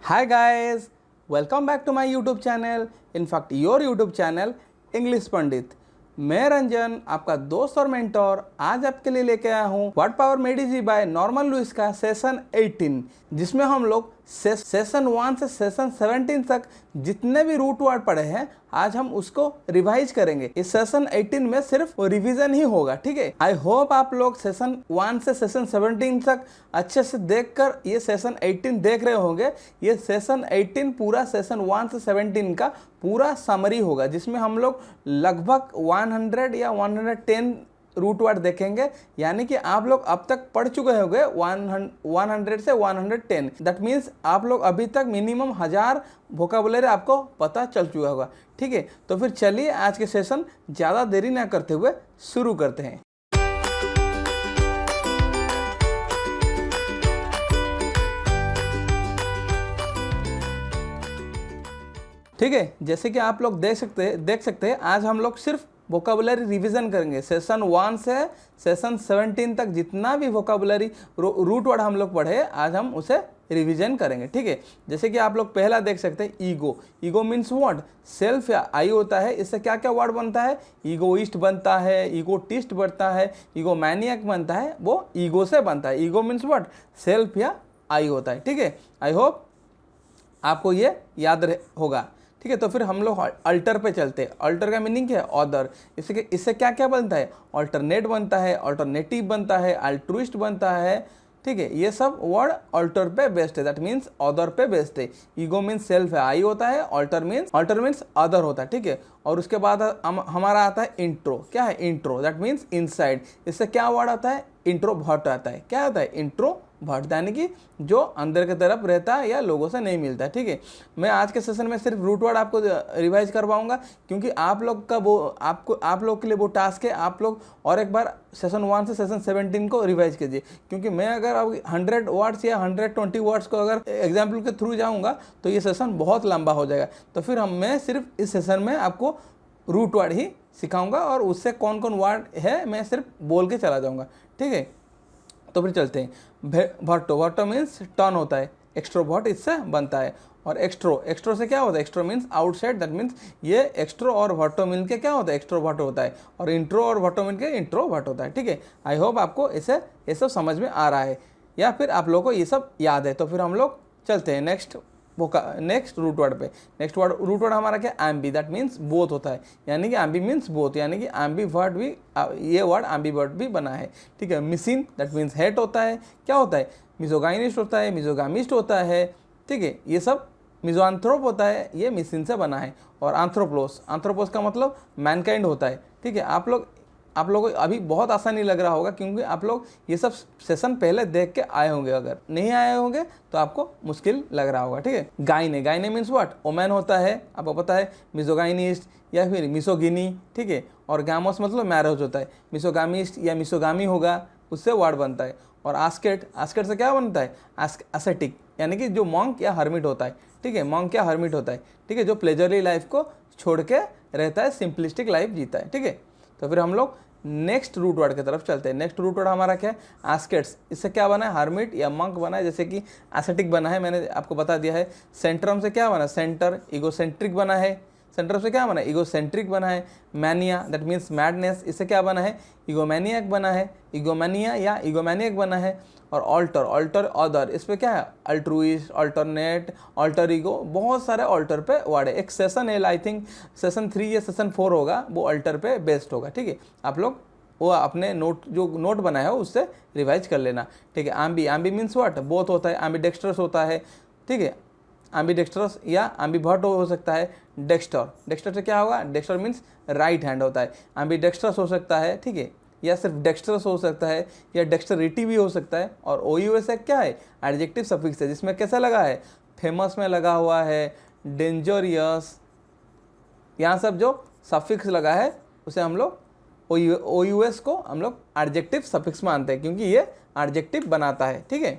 Hi guys, welcome back to my YouTube channel. In fact, your YouTube channel English पंडित। मैं रंजन, आपका दोस्त और mentor, आज आपके लिए लेके आया हूँ word power made easy by Norman Lewis का सेशन 18, जिसमें हम लोग सेशन 1 से सेशन 17 तक जितने भी रूट वर्ड पढ़े हैं आज हम उसको रिवाइज करेंगे। इस सेशन 18 में सिर्फ रिवीजन ही होगा, ठीक है। आई होप आप लोग सेशन 1 से सेशन 17 तक अच्छे से देखकर ये सेशन 18 देख रहे होंगे। ये सेशन 18 पूरा सेशन 1 से 17 का पूरा समरी होगा, जिसमें हम लोग लगभग 100 या 110 रूट वर्ड देखेंगे। यानी कि आप लोग अब तक पढ़ चुके होंगे 100 से 110। दैट मीन्स आप लोग अभी तक मिनिमम 1000 वोकैबुलरी आपको पता चल चुका होगा, ठीक है। तो फिर चलिए आज के सेशन ज़्यादा देरी ना करते हुए शुरू करते हैं। ठीक है, जैसे कि आप लोग देख सकते हैं आज हम लोग सिर्फ वोकैबुलरी रिवीजन करेंगे। सेशन 1 से सेशन 17 तक जितना भी वोकैबुलरी रूट वर्ड हम लोग पढ़े आज हम उसे रिवीजन करेंगे, ठीक है। जैसे कि आप लोग पहला देख सकते हैं ego. Ego means what? Self या आई होता है। इससे क्या क्या वर्ड बनता है? ईगोइस्ट बनता है, ईगोटिस्ट बनता है, ईगो मैनियक बनता है, वो ईगो से बनता है। Ego means what? सेल्फ या आई होता है, ठीक है। आई होप आपको ये याद होगा, ठीक है। तो फिर हम लोग अल्टर पे चलते हैं। अल्टर का मीनिंग क्या है? ऑदर। इससे क्या क्या बनता है? ऑल्टरनेट बनता है, ऑल्टरनेटिव बनता है, अल्ट्रुइस्ट बनता है, ठीक है। ये सब वर्ड अल्टर पे बेस्ड है, दैट मीन्स अदर पे बेस्ड है। ईगो मीन्स सेल्फ है, आई होता है। अल्टर मीन्स अदर होता है, ठीक है। और उसके बाद हमारा आता है इंट्रो। क्या है इंट्रो? That means inside. इससे क्या वर्ड आता है? इंट्रोवर्ट आता है। क्या आता है? इंट्रोवर्ट, यानी कि जो अंदर की तरफ रहता है या लोगों से नहीं मिलता है, ठीक है। मैं आज के सेशन में सिर्फ रूट वर्ड आपको रिवाइज करवाऊंगा, क्योंकि आप लोग का वो आप लोग के लिए वो टास्क है। आप लोग और एक बार सेशन 1 से सेशन 17 को रिवाइज कीजिए, क्योंकि मैं अगर अब 100 वर्ड्स या 120 वर्ड्स को अगर एग्जाम्पल के थ्रू जाऊँगा तो ये सेशन बहुत लंबा हो जाएगा। तो फिर मैं सिर्फ इस सेशन में आपको रूट वर्ड ही सिखाऊंगा और उससे कौन कौन वर्ड है मैं सिर्फ बोल के चला जाऊंगा, ठीक है। तो फिर चलते हैं। वर्टो मीन्स टर्न होता है। एक्सट्रोवर्ट इससे बनता है। और एक्स्ट्रो से क्या होता है? एक्स्ट्रो मीन्स आउटसाइड, दैट मीन्स ये एक्स्ट्रो और वर्टो मिल के क्या होता है? एक्स्ट्रोवर्ट होता है। और इंट्रो और वर्टो मिल के इंट्रोवर्ट होता है, ठीक है। आई होप आपको इसे ये सब समझ में आ रहा है या फिर आप लोगों को ये सब याद है। तो फिर हम लोग चलते हैं नेक्स्ट रूट वर्ड पे। नेक्स्ट रूट वर्ड हमारा क्या? एम्बी, दैट मीन्स बोथ होता है। यानी कि एम्बी मीन्स बोथ, यानी कि एम्बीवर्ट भी, ये वर्ड एम्बीवर्ट भी बना है, ठीक है। मिसिन, दैट मीन्स हेट होता है। क्या होता है? मिजोगाइनिस्ट होता है, मिजोगामिस्ट होता है, ठीक है। ये सब मिजोआंथ्रोप होता है, ये मिसिन से बना है। और आंथ्रोपोस का मतलब मैनकाइंड होता है, ठीक है। आप लोगों को अभी बहुत आसानी लग रहा होगा, क्योंकि आप लोग ये सब सेशन पहले देख के आए होंगे। अगर नहीं आए होंगे तो आपको मुश्किल लग रहा होगा, ठीक है। गाइने मीन्स व्हाट? ओमैन होता है, आपको पता है। मिसोगाइनिस्ट या फिर मिसोगिनी, ठीक है। और गामोस मतलब मैरिज होता है। मिसोगामिस्ट या मिसोगामी होगा, उससे वर्ड बनता है। और आस्केट से क्या बनता है? एसेटिक, यानी कि जो मॉन्क या हर्मिट होता है, ठीक है। मॉन्क या हर्मिट होता है, ठीक है, जो प्लेजरली लाइफ को छोड़ के रहता है, सिंपलिस्टिक लाइफ जीता है, ठीक है। तो फिर हम लोग नेक्स्ट रूट वर्ड की तरफ चलते हैं। नेक्स्ट रूट वर्ड हमारा क्या है? आस्केट्स। इससे क्या बना है? हर्मिट या मंक बना है, जैसे कि एसेटिक बना है, मैंने आपको बता दिया है। सेंट्रम से क्या बना? सेंटर। ईगोसेंट्रिक बना है। सेंटर से क्या बना है? ईगोसेंट्रिक बना है। Mania, that means madness. इससे क्या बना है? ईगोमैनियक बना है। ईगोमैनिया या ईगोमैनियक बना है। और ऑल्टर अदर, इस पर क्या है? अल्ट्रुइस्ट, अल्टरनेट, अल्टर ईगो, बहुत सारे अल्टर पे वर्ड है। एक सेशन है, आई थिंक सेशन 3 या सेशन 4 होगा, वो अल्टर पे बेस्ड होगा, ठीक है। आप लोग वो अपने नोट बनाया हो उससे रिवाइज कर लेना, ठीक है। Aamby means what? बोथ होता है। एम्बीडेक्स्ट्रस होता है, ठीक है। एम्बीडेक्स्ट्रस या एम्बीवर्ट हो सकता है। डेक्स्टर से क्या होगा? डेक्स्टर मीन्स राइट हैंड होता है। एम्बीडेक्स्ट्रस हो सकता है, ठीक है, या सिर्फ डेक्स्ट्रस हो सकता है, या डेक्स्टरिटी भी हो सकता है। और OUS क्या है? एडजेक्टिव सफिक्स है, जिसमें कैसा लगा है? फेमस में लगा हुआ है, डेंजरियस, यहाँ सब जो सफिक्स लगा है उसे हम लोग OUS को हम लोग एडजेक्टिव सफिक्स मानते हैं, क्योंकि ये एडजेक्टिव बनाता है, ठीक है।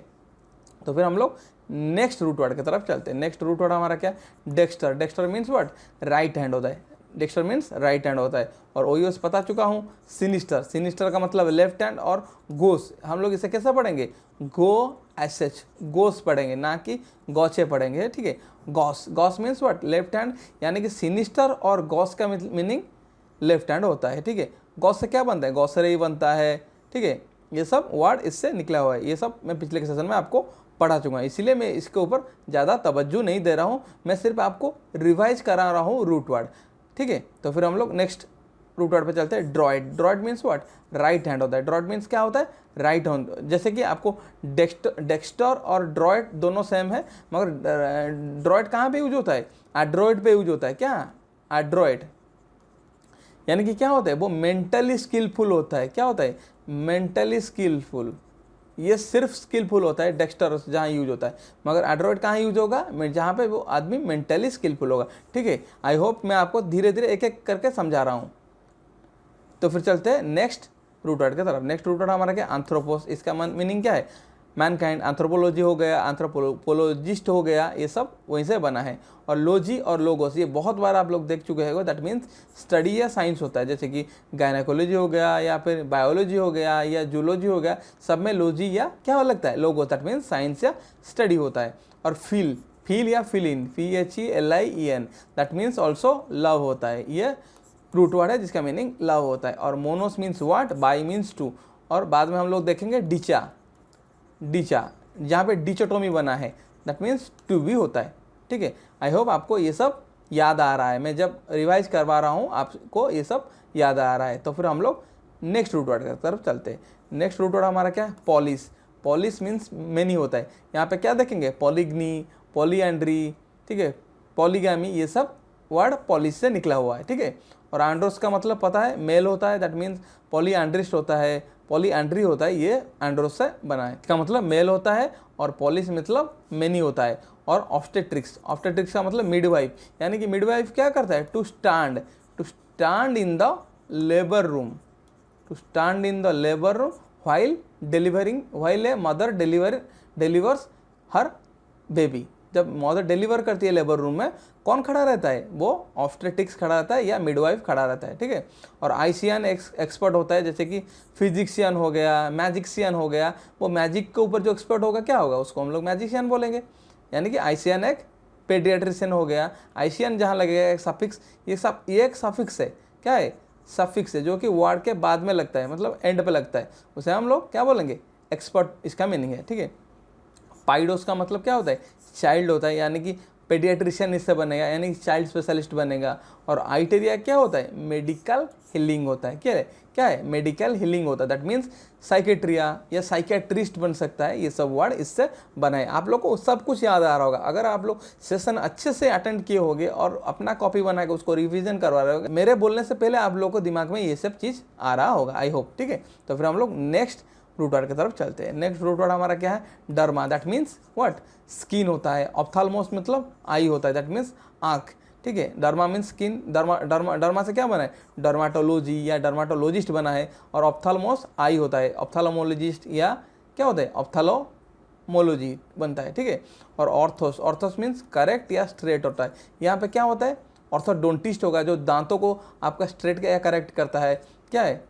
तो फिर हम लोग नेक्स्ट रूट वर्ड की तरफ चलते हैं। नेक्स्ट रूट वर्ड हमारा क्या? Dexter means what? Right hand होता है। डेक्स्टर मीन्स राइट हैंड होता है, और ओयूएस बता चुका हूँ। सिनिस्टर, सिनिस्टर का मतलब लेफ्ट हैंड, और गोस हम लोग इसे कैसे पढ़ेंगे, गो एस एच, गोस पढ़ेंगे, ना कि गौचे पढ़ेंगे, ठीक है। Gauss, Gauss means what, left hand, यानी कि सिनिस्टर और गॉस का मीनिंग लेफ्ट हैंड होता है, ठीक है। गॉस से क्या बनता है, गॉसरे बनता है, ठीक है। ये सब वर्ड इससे निकला हुआ है, ये सब मैं पिछले के सेशन में आपको पढ़ा चुका हूँ, इसीलिए मैं इसके ऊपर ज़्यादा तवज्जो नहीं दे रहा हूँ, मैं सिर्फ आपको रिवाइज करा रहा हूँ रूट वर्ड, ठीक है। तो फिर हम लोग नेक्स्ट रूट वर्ड पे चलते हैं। Droid, droid means what, right hand होता है। ड्रॉइड मीन्स क्या होता है, राइट हैंड। जैसे कि आपको डेक्स्टर और ड्रॉइड दोनों सेम है, मगर ड्रॉइड कहाँ पे यूज होता है, एड्रॉइड पे यूज होता है। क्या एड्रॉइड, यानी कि क्या होता है, वो मेंटली स्किलफुल होता है। क्या होता है, मेंटली स्किलफुल। ये सिर्फ स्किलफुल होता है डेक्स्टर जहाँ यूज होता है, मगर एड्रॉइड कहाँ यूज होगा, जहाँ पे वो आदमी मेंटली स्किलफुल होगा, ठीक है। आई होप मैं आपको धीरे धीरे एक एक करके समझा रहा हूँ। तो फिर चलते हैं नेक्स्ट रूट वर्ड की तरफ। नेक्स्ट रूट वर्ड हमारा क्या, एंथ्रोपोस। इसका मीनिंग क्या है, मैनकाइंड। एंथ्रोपोलॉजी हो गया, एंथ्रोपोलॉजिस्ट हो गया, ये सब वहीं से बना है। और लॉजी और लोगोस ये बहुत बार आप लोग देख चुके हैं, दैट मीन्स स्टडी या साइंस होता है। जैसे कि गायनेकोलॉजी हो गया, या फिर बायोलॉजी हो गया, या जूलॉजी हो गया, सब में लॉजी या क्या लगता है, लोगोस, दैट मीन्स साइंस या स्टडी होता है। और फील, फील या feel in, FELIEN, that means also love होता है। ये रूट वर्ड है जिसका मीनिंग लव होता है। और monos means what, bi means two. और बाद में हम लोग देखेंगे डिचा, डिचा जहाँ पे डिचोटोमी बना है, दैट मीन्स टू भी होता है, ठीक है। आई होप आपको ये सब याद आ रहा है, मैं जब रिवाइज करवा रहा हूँ आपको ये सब याद आ रहा है। तो फिर हम लोग नेक्स्ट रूट वर्ड की तरफ चलते हैं। नेक्स्ट रूट वर्ड हमारा क्या है, पॉलिस। पॉलिस मीन्स मेनी होता है। यहाँ पे क्या देखेंगे, पॉलीगनी, पॉलीएंड्री, ठीक है, पॉलीगैमी, ये सब वर्ड पॉलिस से निकला हुआ है, ठीक है। और एंड्रोस का मतलब पता है, मेल होता है, दैट मीन्स पॉलीएंड्रिस्ट होता है, पॉलीएंड्री होता है, ये एंड्रोस से बना है। इसका मतलब मेल होता है, और पॉलिस मतलब मेनी होता है। और ऑब्स्टेट्रिक्स, ऑब्स्टेट्रिक्स का मतलब मिडवाइफ, यानी कि मिडवाइफ क्या करता है, to stand in the labour room, to stand in the labour room while delivering, while a mother delivers her baby. जब मदर डिलीवर करती है लेबर रूम में, कौन खड़ा रहता है, वो ऑब्स्टेट्रिक्स खड़ा रहता है या मिडवाइफ खड़ा रहता है, ठीक है। और आईसीएन एक्सपर्ट होता है, जैसे कि फिजिक्सियन हो गया, मैजिक्सियन हो गया, वो मैजिक के ऊपर जो एक्सपर्ट होगा क्या होगा, उसको हम लोग मैजिशियन बोलेंगे। यानी कि आईसीएन एक पेडियाट्रिशियन हो गया। आईसीएन जहाँ लगेगा एक सफिक्स, ये एक सफिक्स है, क्या है, सफिक्स है, जो कि वर्ड के बाद में लगता है, मतलब एंड पे लगता है, उसे हम लोग क्या बोलेंगे, एक्सपर्ट, इसका मीनिंग है, ठीक है। पाइडोस का मतलब क्या होता है, चाइल्ड होता है, यानी कि पेडियाट्रिशियन इससे बनेगा, यानी कि चाइल्ड स्पेशलिस्ट बनेगा। और आइटेरिया क्या होता है, मेडिकल हीलिंग होता है। क्या है, मेडिकल हीलिंग होता है, दैट मीन्स साइकेट्रिया या साइकेट्रिस्ट बन सकता है। ये सब वर्ड इससे बना है। आप लोग को सब कुछ याद आ रहा होगा अगर आप लोग सेशन अच्छे से अटेंड किए होंगे और अपना कॉपी बना के उसको रिविजन करवा रहे होगे। मेरे बोलने से पहले आप लोग को दिमाग में ये सब चीज़ आ रहा होगा, आई होप, ठीक है। तो फिर हम लोग नेक्स्ट रूट वर्ड की तरफ चलते हैं। नेक्स्ट रूट वर्ड हमारा क्या है, derma, that means what, skin होता है। ऑप्थाल्मोस मतलब आई होता है, दैट मीन्स आँख, ठीक है। डर्मा मीन्स स्किन, डर्मा से क्या बना है, डर्माटोलॉजी या डर्माटोलॉजिस्ट बना है। और ऑप्थाल्मोस आई होता है, ऑप्थाल्मोलॉजिस्ट या क्या होता है, ऑप्थाल्मोलॉजी बनता है, ठीक है। और ऑर्थोस मीन्स करेक्ट या स्ट्रेट होता है। यहाँ पे क्या होता है, ऑर्थोडोंटिस्ट होगा, जो दांतों को आपका स्ट्रेट या करेक्ट करता है, क्या है,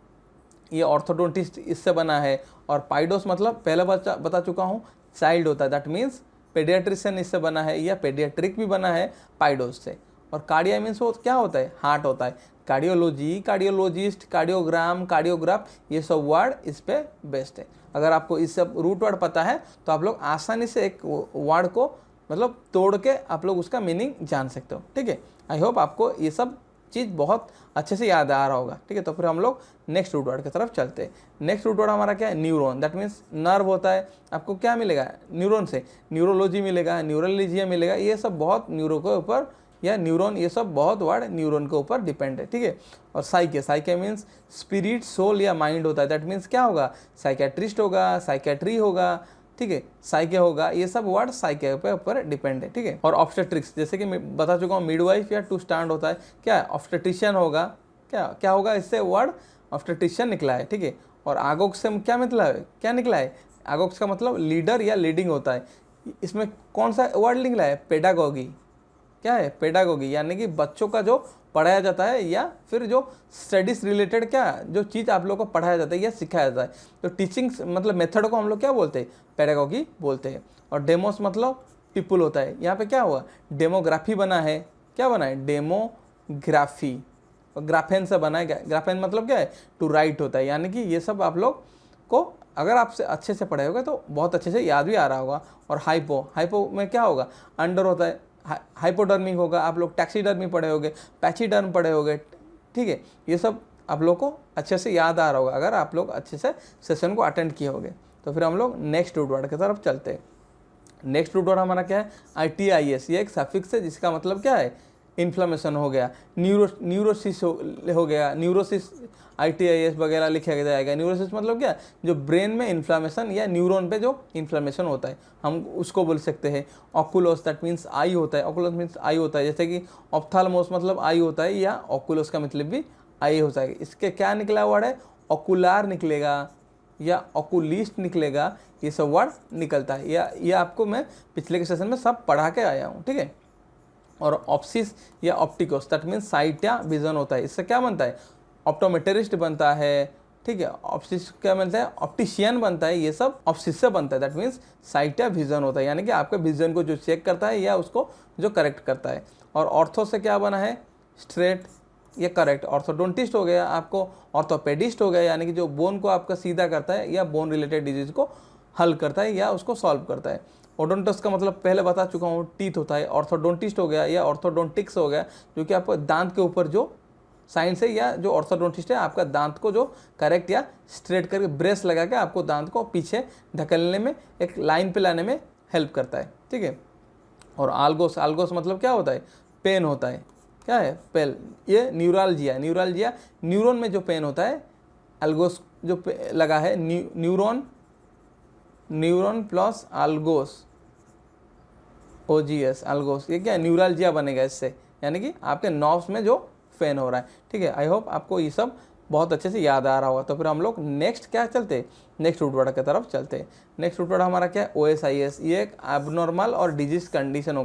ये ऑर्थोडोंटिस्ट इससे बना है। और पाइडोस मतलब पहले बता चुका हूँ, चाइल्ड होता है, दैट मीन्स पेडियाट्रिशियन इससे बना है, या पेडियाट्रिक भी बना है पाइडोस से। और कार्डिया मीन्स वो क्या होता है, हार्ट होता है। कार्डियोलॉजी, कार्डियोलॉजिस्ट, कार्डियोग्राम, कार्डियोग्राफ, ये सब वर्ड इस पे बेस्ड है। अगर आपको इस सब रूट वर्ड पता है तो आप लोग आसानी से एक वर्ड को मतलब तोड़ के आप लोग उसका मीनिंग जान सकते हो, ठीक है। आई होप आपको ये सब चीज़ बहुत अच्छे से याद आ रहा होगा, ठीक है। तो फिर हम लोग नेक्स्ट रूट वर्ड की तरफ चलते हैं। नेक्स्ट रूट वर्ड हमारा क्या है, न्यूरॉन, दैट मीन्स नर्व होता है। आपको क्या मिलेगा, न्यूरॉन से न्यूरोलॉजी मिलेगा, न्यूरोलॉजिया मिलेगा, ये सब बहुत न्यूरो के ऊपर या न्यूरॉन, ये सब बहुत वर्ड न्यूरॉन के ऊपर डिपेंड है, ठीक है। और साइके मीन्स स्पिरिट, सोल या माइंड होता है, दैट मीन्स क्या होगा, साइकेट्रिस्ट होगा, साइकेट्री होगा, ठीक है, साइके होगा, ये सब वर्ड साइके पे ऊपर डिपेंड है, ठीक है। और ऑब्स्टेट्रिक्स, जैसे कि मैं बता चुका हूँ, मिडवाइफ या टू स्टैंड होता है, क्या है, ऑब्स्टेट्रिशियन होगा, क्या होगा, इससे वर्ड ऑब्स्टेट्रिशियन निकला है, ठीक है। और आगोक्स से क्या निकला है, आगोक्स का मतलब लीडर या लीडिंग होता है। इसमें कौन सा वर्ड निकला है, पेडागॉगी, क्या है, पेडागोगी, यानी कि बच्चों का जो पढ़ाया जाता है या फिर जो स्टडीज रिलेटेड क्या जो चीज़ आप लोगों को पढ़ाया जाता है या सिखाया जाता है। तो टीचिंग मतलब मेथड को हम लोग क्या बोलते हैं, पेडागोगी बोलते हैं। और डेमोस मतलब पीपुल होता है। यहाँ पे क्या हुआ, डेमोग्राफी बना है, क्या बना है, डेमोग्राफी, और ग्राफेन से बना है। ग्राफेन मतलब क्या है, टू राइट होता है। यानी कि ये सब आप लोग को अगर आपसे अच्छे से पढ़े होगा तो बहुत अच्छे से याद भी आ रहा होगा। और हाइपो में क्या होगा, अंडर होता है, हाइपोडर्मी होगा। आप लोग टैक्सीडर्मी पढ़े होगे, पैचीडर्म पढ़े होगे, ठीक है। ये सब आप लोग को अच्छे से याद आ रहा होगा अगर आप लोग अच्छे से सेशन को अटेंड किए होगे। तो फिर हम लोग नेक्स्ट रूट वर्ड की तरफ चलते हैं। नेक्स्ट रूट वर्ड हमारा क्या है, ITIS। ये एक सफिक्स है जिसका मतलब क्या है, इन्फ्लेमेशन हो गया, न्यूरोसिस हो गया, न्यूरोसिस ITIS वगैरह लिखा जाएगा। न्यूरोसिस मतलब क्या, जो ब्रेन में इन्फ्लेमेशन या न्यूरॉन पे जो इन्फ्लेमेशन होता है हम उसको बोल सकते हैं। ऑकुलोस दैट मीन्स आई होता है, ऑकुलोस मीन्स आई होता है। जैसे कि ऑप्थाल्मोस मतलब आई होता है या ऑकुलोस का मतलब भी आई हो जाएगा। इसके क्या निकला वर्ड है, ऑकुलार निकलेगा या ऑकुलिस्ट निकलेगा, ये सब वर्ड निकलता है। या ये आपको मैं पिछले के सेशन में सब पढ़ा के आया हूँ, ठीक है। और ऑप्सिस या ऑप्टिकोस दैट मीन्स साइट या विजन होता है। इससे क्या बनता है, ऑप्टोमेट्रिस्ट बनता है, ठीक है। ऑप्सिस क्या बनता है, ऑप्टिशियन बनता है। ये सब ऑप्सिस से बनता है, दैट मीन्स साइट या विजन होता है, यानी कि आपके विजन को जो चेक करता है या उसको जो करेक्ट करता है। और ऑर्थो से क्या बना है, स्ट्रेट या करेक्ट। ऑर्थोडोंटिस्ट हो गया आपको, ऑर्थोपेडिस्ट हो गया, यानी कि जो बोन को आपका सीधा करता है या बोन रिलेटेड डिजीज को हल करता है या उसको सॉल्व करता है। ओडोंटस का मतलब पहले बता चुका हूँ, टीथ होता है। ऑर्थोडोंटिस्ट हो गया या ऑर्थोडोंटिक्स हो गया, जो कि आपको दांत के ऊपर जो साइंस है, या जो ऑर्थोडोंटिस्ट है आपका दांत को जो करेक्ट या स्ट्रेट करके ब्रेस लगा के आपको दांत को पीछे ढकलने में, एक लाइन पे लाने में हेल्प करता है, ठीक है। और आल्गोस मतलब क्या होता है, पेन होता है, क्या है, पेन। ये न्यूरालजिया न्यूरॉन में जो पेन होता है, अल्गोस जो लगा है, न्यूरॉन प्लस आल्गोस, OGS अल्गोस, ये क्या है, न्यूरालजिया बनेगा इससे, यानी कि आपके नर्व्स में जो पेन हो रहा है, ठीक है। आई होप आपको ये सब बहुत अच्छे से याद आ रहा होगा। तो फिर हम लोग नेक्स्ट क्या चलते, नेक्स्ट रूट वर्ड की तरफ चलते हैं। नेक्स्ट रूट वर्ड हमारा क्या है, OSIS। ये एक एबनॉर्मल और डिजीज कंडीशन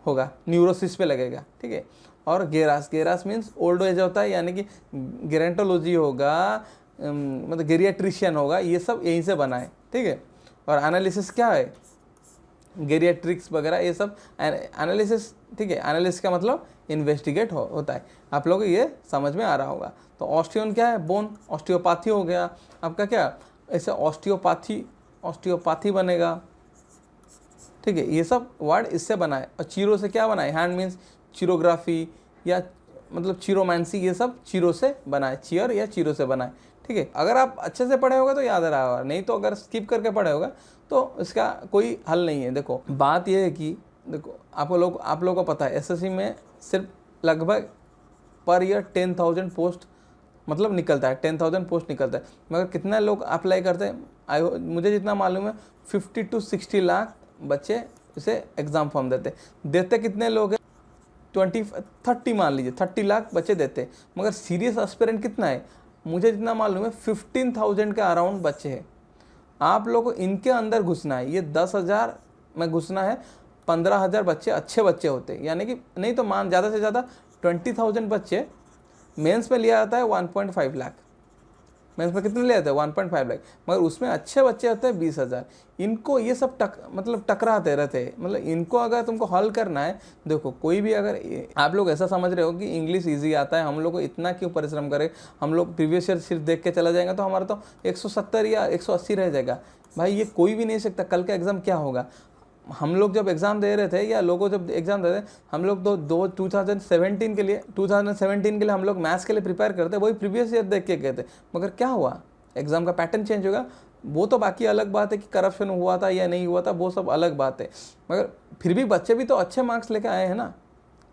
होगा, न्यूरोसिस पे लगेगा, ठीक है। और गेरास मीन्स ओल्ड एज होता है, यानी कि गेरेंटोलॉजी होगा, मतलब गेरियाट्रिशियन होगा, ये सब यहीं से बना है, ठीक है। और एनालिसिस क्या है, गेरियाट्रिक्स वगैरह ये सब एनालिसिस, ठीक है। एनालिसिस का मतलब इन्वेस्टिगेट होता है। आप लोग ये समझ में आ रहा होगा। तो ऑस्टियोन क्या है, बोन। ऑस्टियोपैथी हो गया आपका क्या, ऐसे ऑस्टियोपैथी बनेगा, ठीक है। ये सब वर्ड इससे बना है। और चीरो से क्या बना है, हैंड मीन्स चिरोग्राफी या मतलब चिरोमैंसी, ये सब चीरो से बना है, चीयर या चीरो से बना है, ठीक है। अगर आप अच्छे से पढ़े होगा तो याद रहा होगा, नहीं तो अगर स्किप करके पढ़े होगा तो इसका कोई हल नहीं है। देखो बात यह है कि देखो आप लोगों को पता है SSC में सिर्फ लगभग पर ईयर 10,000 पोस्ट मतलब निकलता है, 10,000 पोस्ट निकलता है। मगर कितने लोग अप्लाई करते हैं, मुझे जितना मालूम है 50 to 60 लाख बच्चे इसे एग्ज़ाम फॉर्म देते कितने लोग हैं, 30 मान लीजिए, 30 लाख बच्चे देते। मगर सीरियस एस्पिरेंट कितना है, मुझे जितना मालूम है 15,000 के अराउंड बच्चे हैं। आप लोगों को इनके अंदर घुसना है, ये 10,000 में घुसना है। 15,000 बच्चे अच्छे बच्चे होते हैं, यानी कि नहीं तो मान ज़्यादा से ज़्यादा 20,000 बच्चे मेंस में लिया जाता है 1.5 लाख। मेंस में कितने लिया जाता है 1.5 लाख, मगर उसमें अच्छे बच्चे होते हैं 20,000। इनको ये सब टकराते रहते हैं। मतलब इनको अगर तुमको हल करना है, देखो कोई भी, अगर आप लोग ऐसा समझ रहे हो कि इंग्लिश ईजी आता है, हम लोग को इतना क्यों परिश्रम करें, हम लोग प्रीवियस ईयर सिर्फ देख के चला जाएगा तो हमारा तो 170 या 180 रह जाएगा। भाई ये कोई भी नहीं सकता कल का एग्ज़ाम क्या होगा। हम लोग जब एग्ज़ाम दे रहे थे या लोगों जब एग्ज़ाम दे रहे थे, हम लोग तो 2017 के लिए हम लोग मैथ्स के लिए प्रिपेयर करते, वही प्रीवियस ईयर देख के गए थे। मगर क्या हुआ, एग्ज़ाम का पैटर्न चेंज होगा, वो तो बाकी अलग बात है कि करप्शन हुआ था या नहीं हुआ था, वो सब अलग बात है। मगर फिर भी बच्चे भी तो अच्छे मार्क्स लेके आए हैं ना।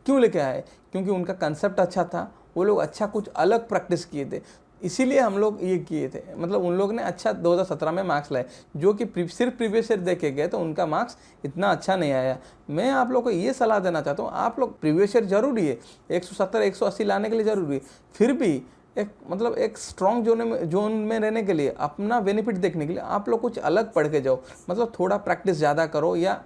क्यों लेके आए, क्योंकि उनका कंसेप्ट अच्छा था, वो लोग अच्छा कुछ अलग प्रैक्टिस किए थे, इसीलिए हम लोग ये किए थे। मतलब उन लोग ने अच्छा 2017 में मार्क्स लाए, जो कि सिर्फ प्रीवियस ईयर देखे गए तो उनका मार्क्स इतना अच्छा नहीं आया। मैं आप लोग को ये सलाह देना चाहता हूँ, आप लोग प्रीवियस ईयर जरूरी है, 170 180 लाने के लिए ज़रूरी है, फिर भी एक स्ट्रॉन्ग जोन में रहने के लिए, अपना बेनिफिट देखने के लिए आप लोग कुछ अलग पढ़ के जाओ। मतलब थोड़ा प्रैक्टिस ज़्यादा करो या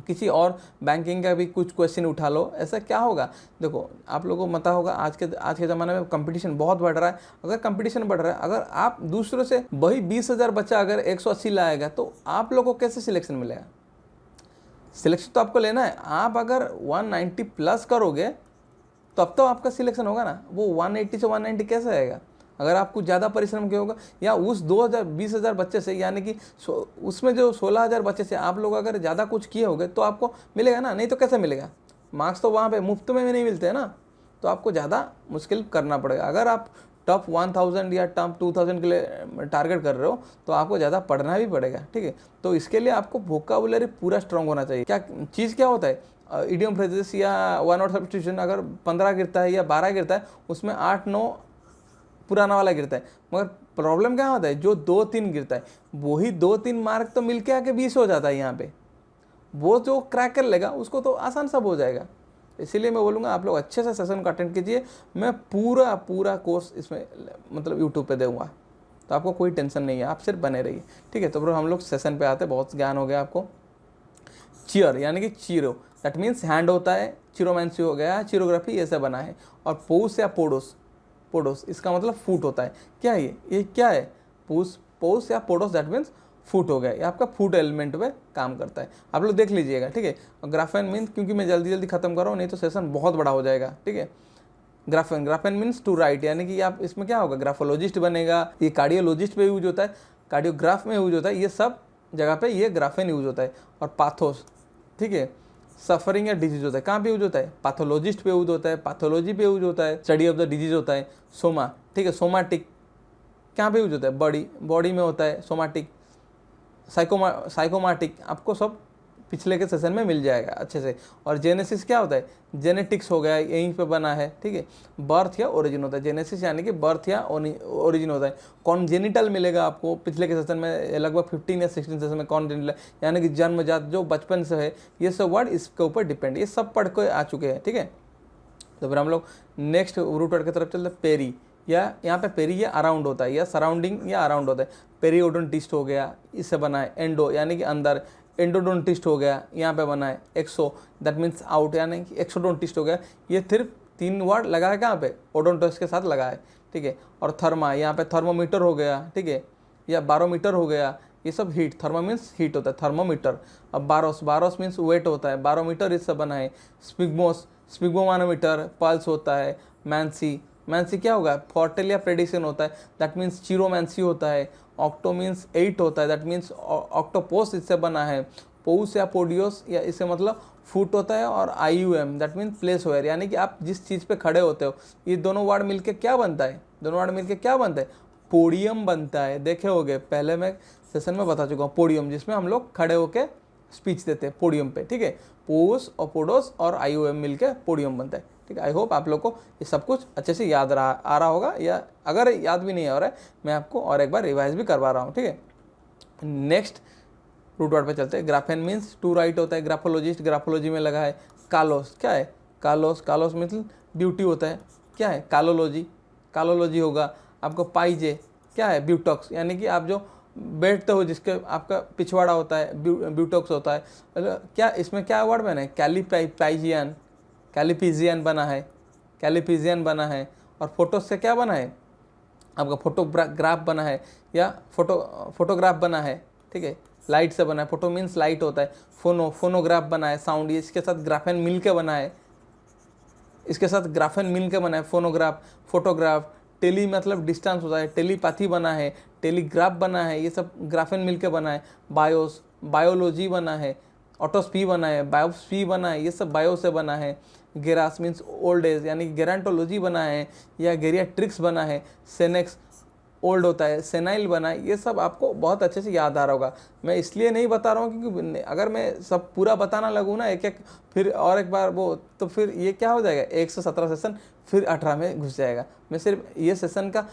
किसी और बैंकिंग का भी कुछ क्वेश्चन उठा लो, ऐसा क्या होगा। देखो आप लोगों को पता होगा आज के ज़माने में कंपटीशन बहुत बढ़ रहा है। अगर कंपटीशन बढ़ रहा है, अगर आप दूसरों से वही 20,000 बच्चा अगर 180 लाएगा तो आप लोगों को कैसे सिलेक्शन मिलेगा। सिलेक्शन तो आपको लेना है, आप अगर 190 प्लस करोगे तब तो आपका सिलेक्शन होगा ना। वो 180 से 190 कैसे आएगा अगर आप कुछ ज़्यादा परिश्रम किया होगा, या उस 20,000 बच्चे से, यानी कि उसमें जो 16,000 बच्चे से आप लोग अगर ज़्यादा कुछ किए होगे तो आपको मिलेगा ना, नहीं तो कैसे मिलेगा। मार्क्स तो वहाँ पे मुफ्त में भी नहीं मिलते हैं ना, तो आपको ज़्यादा मुश्किल करना पड़ेगा। अगर आप टॉप 1000 या टॉप 2000 के लिए टारगेट कर रहे हो तो आपको ज़्यादा पढ़ना भी पड़ेगा, ठीक है। तो इसके लिए आपको वोकाबुलरी पूरा स्ट्रांग होना चाहिए। क्या चीज़ क्या होता है, इडियम फ्रेजेस या वन वर्ड सब्स्टिट्यूशन अगर 15 गिरता है या 12 गिरता है, उसमें 8-9 पुराना वाला गिरता है। मगर प्रॉब्लम क्या होता है, जो 2-3 गिरता है वही 2-3 मार्क तो मिलके आके 20 हो जाता है यहाँ पे। वो जो क्रैक कर लेगा उसको तो आसान सब हो जाएगा। इसीलिए मैं बोलूँगा आप लोग अच्छे से सेशन को अटेंड कीजिए। मैं पूरा कोर्स इसमें मतलब यूट्यूब पे दूँगा, तो आपको कोई टेंशन नहीं है, आप सिर्फ बने रहिए, ठीक है। तो फिर हम लोग सेशन पे आते हैं, बहुत ज्ञान हो गया आपको। चीयर यानी कि चीरो, दैट मीन्स हैंड होता है, चिरोमैंसी हो गया, चिरोग्राफी ऐसे बना है। और पोस या पोडोस, पोडोस इसका मतलब फूट होता है। क्या है ये क्या है, पोस या पोडोस, दैट मीन्स फूट हो गया, ये आपका फूट एलिमेंट में काम करता है। आप लोग देख लीजिएगा, ठीक है। और ग्राफेन मीन्स, क्योंकि मैं जल्दी खत्म कर रहा हूँ नहीं तो सेशन बहुत बड़ा हो जाएगा, ठीक है। ग्राफेन मीन्स टू राइट, यानी कि आप इसमें क्या होगा, ग्राफोलॉजिस्ट बनेगा। ये कार्डियोलॉजिस्ट में यूज होता है, कार्डियोग्राफ में यूज होता है, ये सब जगह पे ये ग्राफेन यूज होता है। और पाथोस, ठीक है, सफरिंग या डिजीज होता है, कहाँ पे यूज होता है, पैथोलॉजिस्ट पे यूज होता है, पैथोलॉजी पे यूज होता है, स्टडी ऑफ द डिजीज होता है। सोमा, ठीक है, सोमाटिक कहाँ पे यूज होता है, बॉडी में होता है सोमाटिक। साइकोमाटिक आपको सब पिछले के सेशन में मिल जाएगा अच्छे से। और जेनेसिस क्या होता है, जेनेटिक्स हो गया, यहीं पे बना है, ठीक है। बर्थ या ओरिजिन होता है, जेनेसिस यानी कि बर्थ या ओरिजिन होता है। कॉन्जेनिटल मिलेगा आपको पिछले के सेशन में, लगभग 15 या 16 सेशन में कॉन्जेनिटल यानी कि जन्मजात, जो बचपन से है, ये सब वर्ड इसके ऊपर डिपेंड, ये सब पढ़ के आ चुके हैं, ठीक है। तो फिर हम लोग नेक्स्ट रूट वर्ड की तरफ चलते हैं। पेरी, या यहाँ पे पेरी या अराउंड होता है, या सराउंडिंग या अराउंड होता है। पेरीओडोंटिस्ट हो गया, इससे बना है। एंडो यानी कि अंदर, एंडोडोंटिस्ट हो गया, यहाँ पे बना है। एक्सो दैट मीन्स आउट, यानी कि एक्सोडोंटिस्ट हो गया। ये सिर्फ 3 वर्ड लगा है कहाँ पे, ओडोंटस के साथ लगा है, ठीक है। और थर्मा, यहाँ पे थर्मोमीटर हो गया, ठीक है, या बारोमीटर हो गया, ये सब हीट, थर्मा मीन्स हीट होता है, थर्मोमीटर। अब बारोस मीन्स वेट होता है, बारोमीटर इससे बना है। स्पिग्मोमानोमीटर पल्स होता है। मैंसी क्या होगा, फॉर्टेल या प्रेडिक्शन होता है, दैट मीन्स चिरोमैंसी होता है। ऑक्टो मीन्स 8 होता है, दैट मीन्स ऑक्टोपोस इससे बना है। पोउस या पोडियोस, या इससे मतलब फुट होता है। और IUM that means place where, यानी कि आप जिस चीज़ पे खड़े होते हो। ये दोनों वर्ड मिलके क्या बनता है, पोडियम बनता है। देखे होगे पहले मैं सेशन में बता चुका हूँ, पोडियम जिसमें हम लोग खड़े होके स्पीच देते हैं पोडियम पे, ठीक है। पोउस और पोडोस और IUM मिलके पोडियम बनता है, ठीक है। आई होप आप लोग को ये सब कुछ अच्छे से याद आ रहा होगा, या अगर याद भी नहीं आ रहा है मैं आपको और एक बार रिवाइज भी करवा रहा हूँ, ठीक है। नेक्स्ट रूट वर्ड पे चलते हैं। ग्राफेन मीन्स टू राइट होता है, ग्राफोलॉजिस्ट ग्राफोलॉजी में लगा है। कालोस क्या है, कालोस मीन्स ड्यूटी होता है, क्या है, कालोलॉजी होगा। आपको पाइजे क्या है, ब्यूटॉक्स, यानी कि आप जो बैठते हो जिसके आपका पिछवाड़ा होता है, ब्यूटॉक्स होता है। क्या इसमें क्या वर्ड बना है, कैलिपिजियन बना है। और फोटो से क्या बना है, आपका फोटोग्राफ बना है, या फोटोग्राफ बना है, ठीक है। लाइट से बना है, फोटो मीन्स लाइट होता है। फोनोग्राफ बना है, साउंड, ये इसके साथ ग्राफेन मिल के बना है, फोटोग्राफ। टेली मतलब डिस्टेंस होता है, टेलीपैथी बना है, टेलीग्राफ बना है, ये सब ग्राफेन मिल के बना है। बायोलॉजी बना है, ऑटोस्पी बना है, बायोस्पी बना है, ये सब बायो से बना है। गेरास मीन्स ओल्ड एज, यानी गेरांटोलॉजी बना है, या गेरियाट्रिक्स बना है। सेनेक्स ओल्ड होता है, सेनाइल बना है। ये सब आपको बहुत अच्छे से याद आ रहा होगा। मैं इसलिए नहीं बता रहा हूँ क्योंकि अगर मैं सब पूरा बताना लगूँ ना एक फिर और एक बार वो, तो फिर ये क्या हो जाएगा, 1 से 17 सेशन फिर 18 में घुस जाएगा। मैं सिर्फ ये सेशन का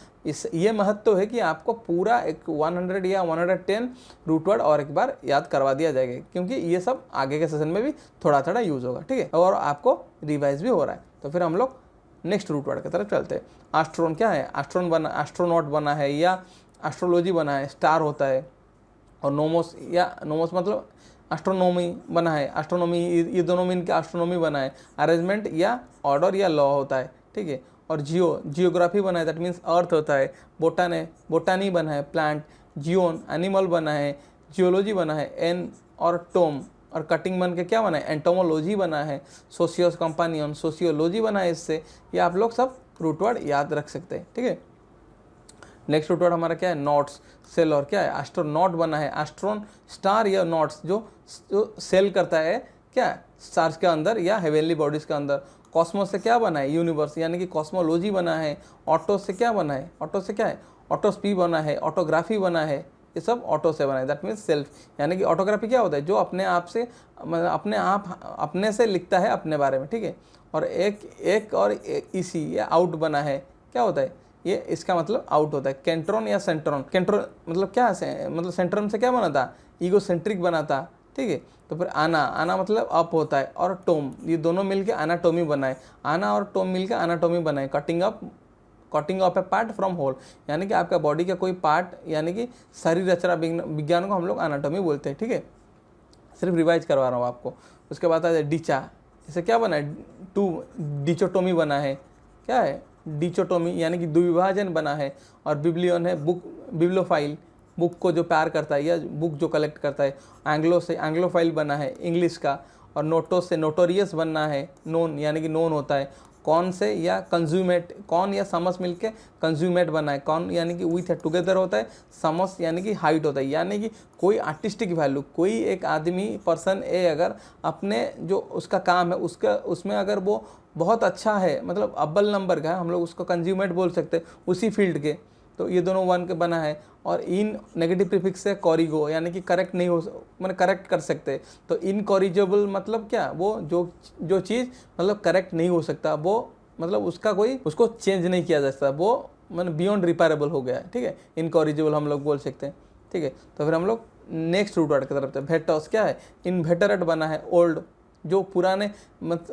ये महत्व है कि आपको पूरा एक 100 या 110 रूट वर्ड और एक बार याद करवा दिया जाएगा, क्योंकि ये सब आगे के सेशन में भी थोड़ा यूज होगा, ठीक है। और आपको रिवाइज भी हो रहा है। तो फिर हम लोग नेक्स्ट रूट वर्ड की तरफ चलते हैं। एस्ट्रोन क्या है, एस्ट्रोनॉट बना है, या एस्ट्रोलॉजी बना है, स्टार होता है। और नोमोस मतलब एस्ट्रोनॉमी बना है, एस्ट्रोनॉमी ये दोनों में इनके एस्ट्रोनॉमी बना है, अरेंजमेंट या ऑर्डर या लॉ होता है, ठीक है। और जियोग्राफी बना है, दैट मीन्स अर्थ होता है। बोटानी बना है, प्लांट। जियोन एनिमल बना है। जियोलॉजी बना है, एन और टोम और कटिंग बन के क्या बना है, एंटोमोलॉजी बना है। सोशियोस कंपानियन सोशियोलॉजी बना है इससे। ये आप लोग सब रूट वर्ड याद रख सकते हैं, ठीक है। नेक्स्ट रूट वर्ड हमारा क्या है, नॉट्स। सेल और क्या है, एस्ट्रोनॉट बना है। एस्ट्रोन स्टार या नॉट्स जो सेल करता है क्या, स्टार्स के अंदर या हेवेनली बॉडीज के अंदर। कॉस्मोस से क्या बना है, यूनिवर्स यानी कि कॉस्मोलॉजी बना है। ऑटो से क्या बना है, ऑटो से क्या है, ऑटोस्पी बना है। ऑटोग्राफी बना है, ये सब ऑटो से बना है, दैट मीन्स सेल्फ। यानी कि ऑटोग्राफी क्या होता है, जो अपने आप से अपने से लिखता है अपने बारे में, ठीक है। और एक और इसी ये आउट बना है, क्या होता है ये, इसका मतलब आउट होता है। कैंट्रॉन या सेंट्रॉन, कैंट्रॉन मतलब क्या है, मतलब सेंट्रॉन से क्या बना था, ईगो सेंट्रिक बना था, ठीक है। तो फिर आना मतलब अप होता है। और टोम, ये दोनों मिलके एनाटोमी बनाए। आना और टोम मिलकर एनाटोमी बनाए। Cutting of a part from whole, यानी कि आपका बॉडी का कोई पार्ट, यानी कि शरीर रचना विज्ञान को हम लोग एनाटोमी बोलते हैं, ठीक है। सिर्फ रिवाइज करवा रहा हूँ आपको। उसके बाद आता है डिचा, इसे क्या बना है, डिचोटोमी बना है। क्या है, डिचोटोमी यानी कि द्विविभाजन बना है। और बिब्लियन है बिब्लोफाइल, बुक को जो प्यार करता है या बुक जो कलेक्ट करता है। एंग्लो से एंग्लोफाइल बना है, इंग्लिश का। और नोटो से नोटोरियस बनना है, नोन यानी कि नोन होता है। कौन से या कंज्यूमेट, कौन या समस मिलके कंज्यूमेट बना है। कौन यानी कि विथ टुगेदर होता है। समस यानी कि हाइट होता है, यानी कि कोई आर्टिस्टिक वैल्यू, कोई एक आदमी पर्सन ए अगर अपने जो उसका काम है उसमें अगर वो बहुत अच्छा है, मतलब अव्वल नंबर का है, हम लोग उसको कंज्यूमेट बोल सकते हैं उसी फील्ड के। तो ये दोनों वन के बना है। और इन नेगेटिव प्रीफिक्स से कॉरिगो यानी कि करेक्ट नहीं हो, मैंने करेक्ट कर सकते। तो इनकॉरिजेबल मतलब क्या, वो जो चीज़ मतलब करेक्ट नहीं हो सकता, वो मतलब उसको चेंज नहीं किया जा सकता, वो मतलब बियॉन्ड रिपेरेबल हो गया है, ठीक है। इनकॉरिजेबल हम लोग बोल सकते हैं, ठीक है। तो फिर हम लोग नेक्स्ट रूट वर्ड की तरफ थे। भेटोस क्या है, इनवेटरेट बना है। ओल्ड जो पुराने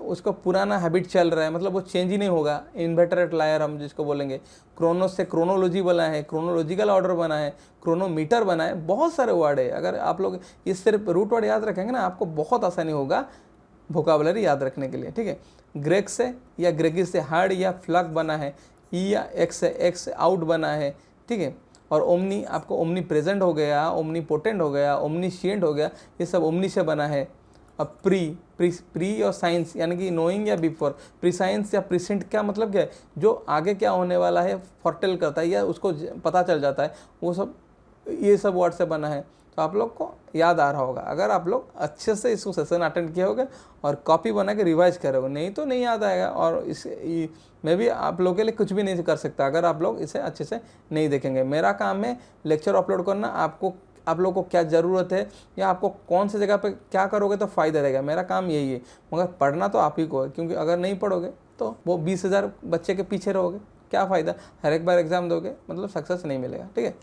उसका पुराना हैबिट चल रहा है, मतलब वो चेंज ही नहीं होगा, इन्वर्टेड लायर हम जिसको बोलेंगे। क्रोनोस से क्रोनोलॉजी बना है, क्रोनोलॉजिकल ऑर्डर बना है, क्रोनोमीटर बना है। बहुत सारे वर्ड है, अगर आप लोग ये सिर्फ रूट वर्ड याद रखेंगे ना, आपको बहुत आसानी होगा वोकाबुलरी याद रखने के लिए, ठीक है। ग्रेक से या ग्रेगिस से हार्ड या फ्लग बना है। ई या एक्स से एक्स आउट बना है, ठीक है। और ओमनी आपको ओमनी प्रेजेंट हो गया, ओमनी पोटेंट हो गया, ओमनीशिएंट हो गया, ये सब ओमनी से बना है। अब प्री और साइंस यानी कि नोइंग या बिफोर। प्री साइंस या प्रीसेंट क्या मतलब क्या है, जो आगे क्या होने वाला है फोरटेल करता है या उसको पता चल जाता है, वो सब ये सब वर्ड से बना है। तो आप लोग को याद आ रहा होगा अगर आप लोग अच्छे से इसको सेशन अटेंड किए होगे और कॉपी बना के रिवाइज करोगे, नहीं तो नहीं याद आएगा। और मैं भी आप लोगों के लिए कुछ भी नहीं कर सकता अगर आप लोग इसे अच्छे से नहीं देखेंगे। मेरा काम है लेक्चर अपलोड करना, आप लोगों को क्या ज़रूरत है या आपको कौन सी जगह पे क्या करोगे तो फ़ायदा रहेगा, मेरा काम यही है। मगर पढ़ना तो आप ही को है, क्योंकि अगर नहीं पढ़ोगे तो वो 20,000 बच्चे के पीछे रहोगे, क्या फ़ायदा। हर एक बार एग्ज़ाम दोगे मतलब सक्सेस नहीं मिलेगा, ठीक है।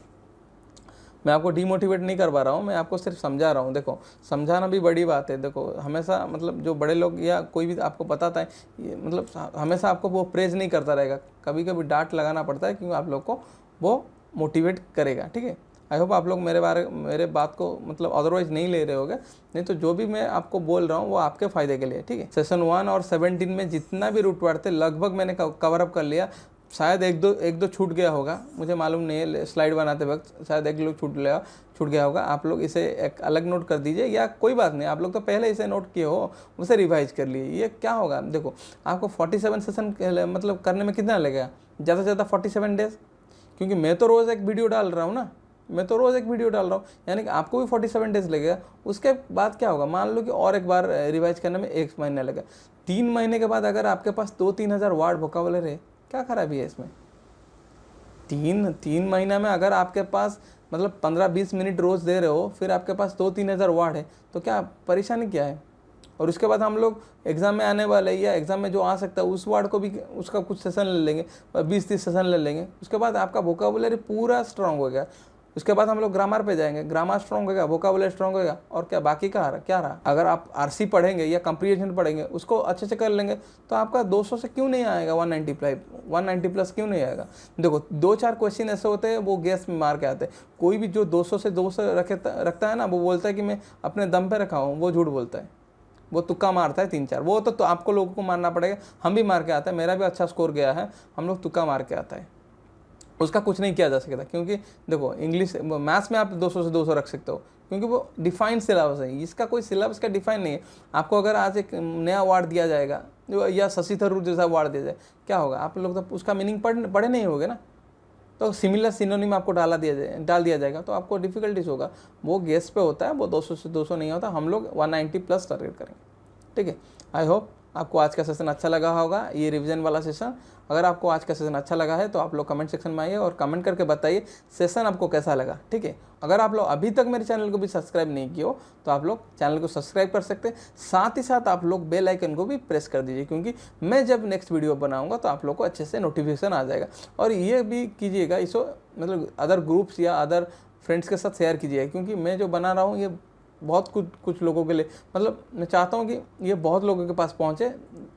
मैं आपको डीमोटिवेट नहीं करवा रहा हूँ, मैं आपको सिर्फ समझा रहा हूँ। देखो समझाना भी बड़ी बात है। देखो हमेशा मतलब जो बड़े लोग या कोई भी आपको बताता है, मतलब हमेशा आपको वो प्रेज नहीं करता रहेगा, कभी कभी डांट लगाना पड़ता है, क्योंकि आप लोग को वो मोटिवेट करेगा, ठीक है। आई होप आप लोग मेरे बात को मतलब अदरवाइज नहीं ले रहे होगे, नहीं तो जो भी मैं आपको बोल रहा हूँ वो आपके फ़ायदे के लिए, ठीक है। सेशन 1 और 17 में जितना भी रूट वर्ड थे लगभग मैंने कवर अप कर लिया। शायद एक दो छूट गया होगा, मुझे मालूम नहीं है, स्लाइड बनाते वक्त शायद एक लोग छूट गया होगा। आप लोग इसे एक अलग नोट कर दीजिए, या कोई बात नहीं, आप लोग तो पहले इसे नोट किए हो, उसे रिवाइज कर लिए। ये क्या होगा, देखो आपको 47 सेशन मतलब करने में कितना लगेगा, ज़्यादा से ज़्यादा 47 डेज, क्योंकि मैं तो रोज़ एक वीडियो डाल रहा हूँ ना, यानी कि आपको भी 47 डेज लगेगा। उसके बाद क्या होगा, मान लो कि और एक बार रिवाइज करने में 1 महीना लगा। 3 महीने के बाद अगर आपके पास 2-3 हज़ार वर्ड वोकाबुलरी है, क्या खराबी है इसमें। तीन महीना में अगर आपके पास मतलब 15-20 मिनट रोज़ दे रहे हो, फिर आपके पास 2-3 हज़ार वर्ड है, तो क्या परेशानी क्या है। और उसके बाद हम लोग एग्ज़ाम में आने वाले या एग्ज़ाम में जो आ सकता है उस वर्ड को भी उसका कुछ सेशन ले लेंगे, 20-30 सेशन ले लेंगे। उसके बाद आपका वोकाबुलरी पूरा स्ट्रांग हो गया। उसके बाद हम लोग ग्रामर पे जाएंगे, ग्रामर स्ट्रॉन्ग होगा, वोकाबुलरी स्ट्रॉन्ग होगा, और क्या बाकी का क्या रहा। अगर आप आरसी पढ़ेंगे या कंप्रीहेंशन पढ़ेंगे, उसको अच्छे से कर लेंगे, तो आपका 200 से क्यों नहीं आएगा 190 प्लस क्यों नहीं आएगा। देखो 2-4 क्वेश्चन ऐसे होते हैं वो गैस में मार के आते हैं। कोई भी जो 200 से 200 रखता है ना, वो बोलता है कि मैं अपने दम पे रखा हूँ, वो झूठ बोलता है, वो तुक्का मारता है 3-4। वो तो आपको लोगों को मारना पड़ेगा। हम भी मार के आते हैं, मेरा भी अच्छा स्कोर गया है, हम लोग तुक्का मार के आता है, उसका कुछ नहीं किया जा सकता। क्योंकि देखो इंग्लिश मैथ्स में आप 200 से 200 रख सकते हो, क्योंकि वो डिफाइंड सिलेबस है, इसका कोई सिलेबस का डिफाइन नहीं है। आपको अगर आज एक नया अवार्ड दिया जाएगा या शशि थरूर जैसा अवार्ड दिया जाए, क्या होगा, आप लोग तो उसका मीनिंग पढ़े नहीं होगे ना। तो सिमिलर सिनोनिम आपको डाल दिया जाएगा, तो आपको डिफिकल्टीज होगा। वो गेस पे होता है, वो 200 से 200 नहीं होता। हम लोग 190 प्लस टारगेट करेंगे, ठीक है। आई होप आपको आज का सेशन अच्छा लगा होगा, ये रिवीजन वाला सेशन। अगर आपको आज का सेशन अच्छा लगा है तो आप लोग कमेंट सेक्शन में आइए और कमेंट करके बताइए सेशन आपको कैसा लगा, ठीक है। अगर आप लोग अभी तक मेरे चैनल को भी सब्सक्राइब नहीं किए हो तो आप लोग चैनल को सब्सक्राइब कर सकते हैं। साथ ही साथ आप लोग बेल आइकन को भी प्रेस कर दीजिए, क्योंकि मैं जब नेक्स्ट वीडियो बनाऊंगा तो आप लोग को अच्छे से नोटिफिकेशन आ जाएगा। और ये भी कीजिएगा, इसको मतलब अदर ग्रुप्स या अदर फ्रेंड्स के साथ शेयर कीजिएगा, क्योंकि मैं जो बना रहा हूँ ये बहुत कुछ लोगों के लिए, मतलब मैं चाहता हूँ कि ये बहुत लोगों के पास पहुँचे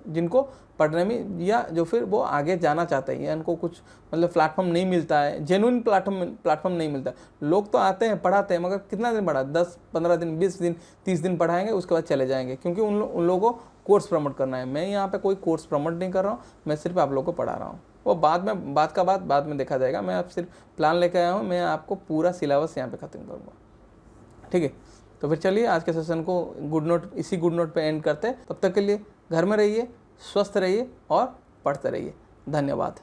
जिनको पढ़ने में या जो फिर वो आगे जाना चाहते हैं, या इनको कुछ मतलब प्लेटफॉर्म नहीं मिलता है, जेन्युइन प्लेटफॉर्म नहीं मिलता। लोग तो आते हैं पढ़ाते हैं, मगर कितना दिन पढ़ा, 10-15 दिन, 20 दिन, 30 दिन पढ़ाएंगे, उसके बाद चले जाएंगे, क्योंकि उन लोगों को कोर्स प्रमोट करना है। मैं यहाँ पे कोई कोर्स प्रमोट नहीं कर रहा हूँ, मैं सिर्फ आप लोगों को पढ़ा रहा हूँ। वो बाद में देखा जाएगा। मैं अब सिर्फ प्लान लेकर आया हूँ, मैं आपको पूरा सिलेबस यहाँ पे ख़त्म करूँगा, ठीक है। तो फिर चलिए आज के सेशन को इसी गुड नोट पे एंड करते हैं। तब तक के लिए घर में रहिए, स्वस्थ रहिए और पढ़ते रहिए। धन्यवाद।